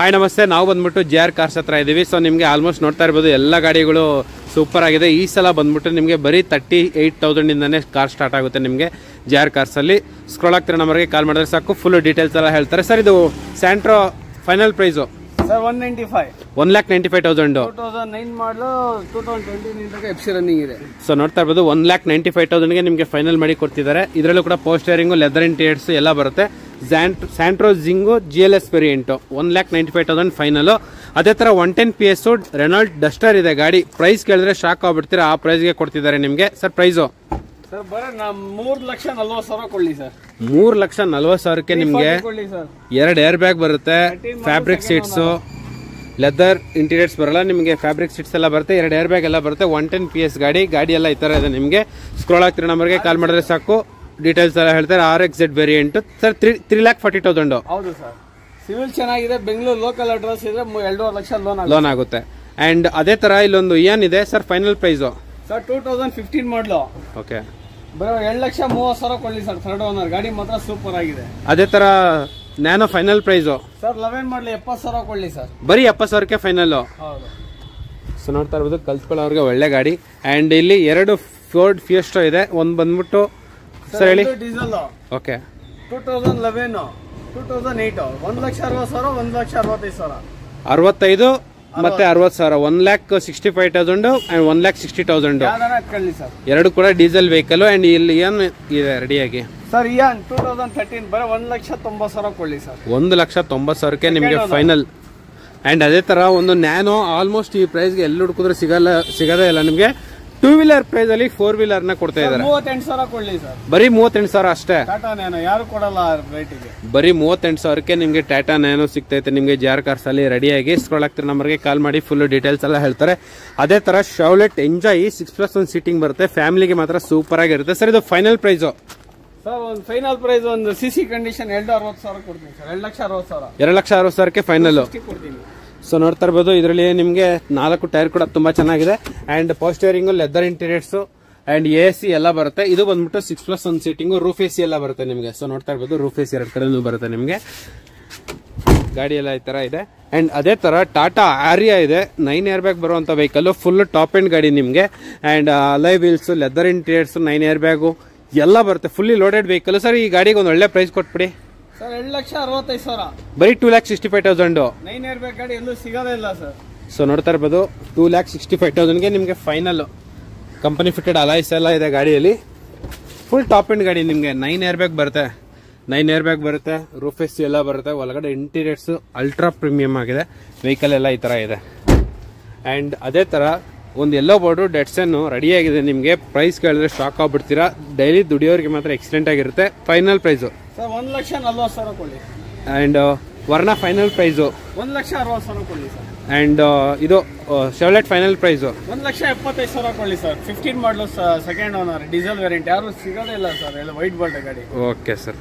Hi ನಮಸ್ತೆ, ನಾವು ಬಂದ್ಬಿಟ್ಟು JR ಕಾರ್ಸ್ ಹತ್ರ ಇದ್ದೀವಿ. ಸೊ ನಿಮಗೆ ಆಲ್ಮೋಸ್ಟ್ ನೋಡ್ತಾ ಇರ್ಬೋದು ಎಲ್ಲ ಗಾಡಿಗಳು ಸೂಪರ್ ಆಗಿದೆ. ಈ ಸಲ ಬಂದ್ಬಿಟ್ಟು ನಿಮಗೆ ಬರೀ 38,000 ಇಂದನೇ ಕಾರ್ ಸ್ಟಾರ್ಟ್ ಆಗುತ್ತೆ ನಿಮಗೆ JR ಕಾರ್ಸಲ್ಲಿ. ಸ್ಕ್ರೋಲ್ ಆಗ್ತಿರೋ ನಂಬರ್ಗೆ ಕಾಲ್ ಮಾಡಿದ್ರೆ ಸಾಕು, ಫುಲ್ ಡೀಟೇಲ್ಸ್ ಎಲ್ಲ ಹೇಳ್ತಾರೆ. ಸರ್ ಇದು ಸ್ಯಾಂಟ್ರೋ ಫೈನಲ್ ಪ್ರೈಸು ಸರ್ 195,000 2009 ಮಾಡಲು 2020 FC ರನ್ನಿಂಗ್ ಇದೆ. ಸೊ ನೋಡ್ತಾ ಇರ್ಬೋದು 195,000ಗೆ ನಿಮಗೆ ಫೈನಲ್ ಮಾಡಿ ಕೊಡ್ತಿದ್ದಾರೆ. ಇದರಲ್ಲೂ ಕೂಡ ಪವರ್ ಸ್ಟೇರಿಂಗು, ಲೆದರ್ ಇಂಟೀರಿಯರ್ಸ್ ಎಲ್ಲ ಬರುತ್ತೆ. Santro Zing GLS variant 195,000 final. ಅದೇ ತರ 110 PS ರೆನಾಲ್ಟ್ ಡಸ್ಟರ್ ಇದೆ ಗಾಡಿ. ಪ್ರೈಸ್ ಕೇಳಿದ್ರೆ ಶಾಕ್ ಆಗ್ಬಿಡ್ತೀರಾ, ಆ ಪ್ರೈಸ್ಗೆ ಕೊಡ್ತಿದ್ದಾರೆ ನಿಮಗೆ. ಸರ್ ಪ್ರೈಸು ಸರ್ ಬರೀ 3,40,000 ಕೊಡ್ಲಿ ಸರ್. 3,40,000ಕ್ಕೆ ನಿಮಗೆ 2 ಏರ್ ಬ್ಯಾಗ್ ಬರುತ್ತೆ, ಫ್ಯಾಬ್ರಿಕ್ ಸೀಟ್ಸು, ಲೆದರ್ ಇಂಟೀರಿಯರ್ಸ್ ಬರಲ್ಲ ನಿಮಗೆ, ಫ್ಯಾಬ್ರಿಕ್ ಸೀಟ್ಸ್ ಎಲ್ಲ ಬರುತ್ತೆ, 2 ಏರ್ ಬ್ಯಾಗ್ ಎಲ್ಲ ಬರುತ್ತೆ. 110 PS ಗಾಡಿ ಎಲ್ಲ ಈ ತರ ಇದೆ ನಿಮಗೆ. ಸ್ಕ್ರೋಲ್ ಆಗ್ತಿರೋ ನಂಬರ್ಗೆ ಕಾಲ್ ಮಾಡಿದ್ರೆ ಸಾಕು, ಡೀಟೇಲ್ಸ್ ಎಲ್ಲ ಹೇಳ್ತಾರೆ. RXZ variant sir 3,40,000. ಹೌದು ಸರ್, ಸಿವಿಲ್ ಚೆನ್ನಾಗಿದೆ, ಬೆಂಗಳೂರು ಲೋಕಲ್ ಅಡ್ರೆಸ್ ಇದೆ, 2.5 ಲಕ್ಷ ಲೋನ್ ಆಗುತ್ತೆ. ಅಂಡ್ ಅದೇ ತರ ಇಲ್ಲೊಂದು ಇದೆ ಸರ್ ಫೈನಲ್ ಪ್ರೈಸು ಸರ್ 2015 ಮಾಡಲು. ಓಕೆ, ಬರೋ 2,30,000 ಕೊಡ್ಲಿ ಸರ್. ಥರ್ಡ್ ಓನರ್ ಗಾಡಿ ಮಾತ್ರ ಸೂಪರ್ ಆಗಿದೆ. ಅದೇ ತರ ನ್ಯಾನೋ ಫೈನಲ್ ಪ್ರೈಸು ಸರ್ 11 ಮಾಡಲಿ 70,000 ಕೊಡ್ಲಿ ಸರ್. ಬರೀ 70,000ಕ್ಕೆ ಫೈನಲ್. ಹೌದು, ಸೊ ನೋಡ್ತಾ ಇರ್ಬೋದು ಕಲ್ತ್ಕೊಳ್ಳೋರ್ಗೆ ಒಳ್ಳೆ ಗಾಡಿ. ಅಂಡ್ ಇಲ್ಲಿ 2 ಫೋರ್ಡ್ ಫಿಯೆಸ್ಟಾ ಇದೆ. ಒಂದು ಬಂದ್ಬಿಟ್ಟು ಸರ್ ಹೇಳಿ. ಡೀಸೆಲ್ ಓಕೆ 2011 2008 1,60,000 1,65,000 65 ಮತ್ತೆ 60,000 1,65,000 ಅಂಡ್ 1,60,000 ಎರಡು ಕೂಡ ಡೀಸೆಲ್ ವೆಹಿಕಲ್. ಅಂಡ್ ಇಲ್ಲಿ ಏನು ಇದೆ ರೆಡಿಯಾಗಿ ಸರ್ ಇಯಾನ್ 2013 ಬರೀ 1,90,000 ಕೊಡ್ಲಿ ಸರ್. 1,90,000ಕ್ಕೆ ನಿಮಗೆ ಫೈನಲ್. ಅಂಡ್ ಅದೇ ತರ ಒಂದು ನ್ಯಾನೋ ಆಲ್ಮೋಸ್ಟ್ ಈ ಪ್ರೈಸ್ಗೆ ಎಲ್ಲಿ ಹುಡುಕಿದ್ರೆ ಸಿಗದೇ ಇಲ್ಲ ನಿಮಗೆ. 2 ವೀಲರ್ ಪ್ರೈಸ್ ಅಲ್ಲಿ 4 ವೀಲರ್ ನ ಕೊಡ್ತಾ ಇದ್ದಾರೆ. 38,000 ಕೊಡ್ಲಿ ಸರ್. ಬರೀ 38,000 ಅಷ್ಟೇ. ಟಾಟಾ ನ್ಯಾನೋ ಯಾರು ಕೊಡಲ್ಲ ರೇಟಿಗೆ. ಬರೀ 38,000ಕ್ಕೆ ನಿಮಗೆ ಟಾಟಾ ನ್ಯಾನೋ ಸಿಗ್ತೈತೆ ನಿಮಗೆ JR ಕಾರ್ಸ್ ಅಲ್ಲಿ ರೆಡಿಯಾಗಿ. ಸ್ಕ್ರೋಲ್ ಆಗ್ತಿರೋ ನಂಬರ್ಗೆ ಕಾಲ್ ಮಾಡಿ, ಫುಲ್ ಡೀಟೇಲ್ಸ್ ಎಲ್ಲ ಹೇಳ್ತಾರೆ. ಅದೇ ತರ ಶೌಲೆಟ್ ಎಂಜಾಯ್ 6+1 ಸೀಟಿಂಗ್ ಬರುತ್ತೆ, ಫ್ಯಾಮಿಲಿಗೆ ಮಾತ್ರ ಸೂಪರ್ ಆಗಿರುತ್ತೆ. ಸರ್ ಇದು ಫೈನಲ್ ಪ್ರೈಸು ಸರ್ ಒಂದು ಫೈನಲ್ ಪ್ರೈಸ್ ಒಂದು CC ಕಂಡೀಷನ್ 2,60,000 ಕೊಡ್ತೀನಿ ಸರ್. 2,60,000 2,60,000ಕ್ಕೆ ಫೈನಲ್ ಕೊಡ್ತೀನಿ. ಸೊ ನೋಡ್ತಾ ಇರ್ಬೋದು ಇದರಲ್ಲಿ ನಿಮಗೆ 4 ಟೈರ್ ಕೂಡ ತುಂಬಾ ಚೆನ್ನಾಗಿದೆ. And power steering, leather interiors and AC ಎಲ್ಲ ಬರುತ್ತೆ. ಇದು ಬಂದ್ಬಿಟ್ಟು 6+1 ಸೀಟಿಂಗು, ರೂಫ್ AC ಎಲ್ಲ ಬರುತ್ತೆ ನಿಮಗೆ. ಸೊ ನೋಡ್ತಾ ಇರ್ಬೋದು ರೂಫ್ AC 2 ಕಡೆನೂ ಬರುತ್ತೆ ನಿಮಗೆ. ಗಾಡಿ ಎಲ್ಲ ಈ ತರ ಇದೆ. ಅಂಡ್ ಅದೇ ತರ ಟಾಟಾ ಆರಿಯಾ ಇದೆ, 9 ಏರ್ ಬ್ಯಾಗ್ ಬರುವಂತ ವೆಹಿಕಲ್, ಫುಲ್ ಟಾಪ್ ಎಂಡ್ ಗಾಡಿ ನಿಮಗೆ. And ಅಲೈ wheels, leather interiors, 9 air bag ಎಲ್ಲ ಬರುತ್ತೆ, ಫುಲ್ಲಿ ಲೋಡೆಡ್ ವೆಹಿಕಲ್. ಸರ್ ಈ ಗಾಡಿಗೆ ಒಂದು ಒಳ್ಳೆ ಪ್ರೈಸ್ ಕೊಟ್ಬಿಡಿ ಸರ್. 2,65,000 ಬರೀ 2,65,000. 9 ಏರ್ ಬ್ಯಾಗ್ ಗಾಡಿ ಎಲ್ಲೂ ಸಿಗೋದೇ ಇಲ್ಲ ಸರ್. ಸೊ ನೋಡ್ತಾ ಇರ್ಬೋದು 2,65,000ಗೆ ನಿಮಗೆ ಫೈನಲ್. ಕಂಪನಿ ಫಿಟೆಡ್ ಅಲೈಸ್ ಎಲ್ಲ ಇದೆ ಗಾಡಿಯಲ್ಲಿ, ಫುಲ್ ಟಾಪ್ ಎಂಡ್ ಗಾಡಿ ನಿಮಗೆ. 9 ಏರ್ ಬ್ಯಾಗ್ ಬರುತ್ತೆ, 9 ಏರ್ ಬ್ಯಾಗ್ ಬರುತ್ತೆ, ರೂಫ್ AC ಎಲ್ಲ ಬರುತ್ತೆ, ಒಳಗಡೆ ಇಂಟೀರಿಯರ್ಸ್ ಅಲ್ಟ್ರಾ ಪ್ರೀಮಿಯಂ ಆಗಿದೆ ವೆಹಿಕಲ್ ಎಲ್ಲ ಈ ತರ ಇದೆ. ಅಂಡ್ ಅದೇ ತರ ಒಂದು ಎಲ್ಲೋ ಬೋರ್ಡು ಡೆಟ್ಸನ್ ರೆಡಿಯಾಗಿದೆ ನಿಮಗೆ. ಪ್ರೈಸ್ ಕೇಳಿದ್ರೆ ಶಾಕ್ ಆಗ್ಬಿಡ್ತೀರಾ, ಡೈಲಿ ದುಡಿಯೋರಿಗೆ ಮಾತ್ರ ಎಕ್ಸಲೆಂಟ್ ಆಗಿರುತ್ತೆ. ಫೈನಲ್ ಪ್ರೈಸು ಸರ್ 1,40,000 ಕೊಡ್ಲಿ. ಅಂಡ್ ವರ್ಣ ಫೈನಲ್ ಪ್ರೈಸು 1,60,000 ಕೊಡ್ಲಿ ಸರ್. ಅಂಡ್ ಇದು ಶೆವ್ಲೆಟ್ ಫೈನಲ್ ಪ್ರೈಸು 1,75,000 ಕೊಡ್ಲಿ ಸರ್. 15 ಮಾಡಲು ಸೆಕೆಂಡ್ ಓನರ್ ಡೀಸೆಲ್ ವೇರಿಯಂಟ್, ಯಾರು ಸಿಗೋದೇ ಇಲ್ಲ ಸರ್, ಎಲ್ಲ ವೈಟ್ ಬೋಲ್ಟ್ ಗಾಡಿ. Okay sir.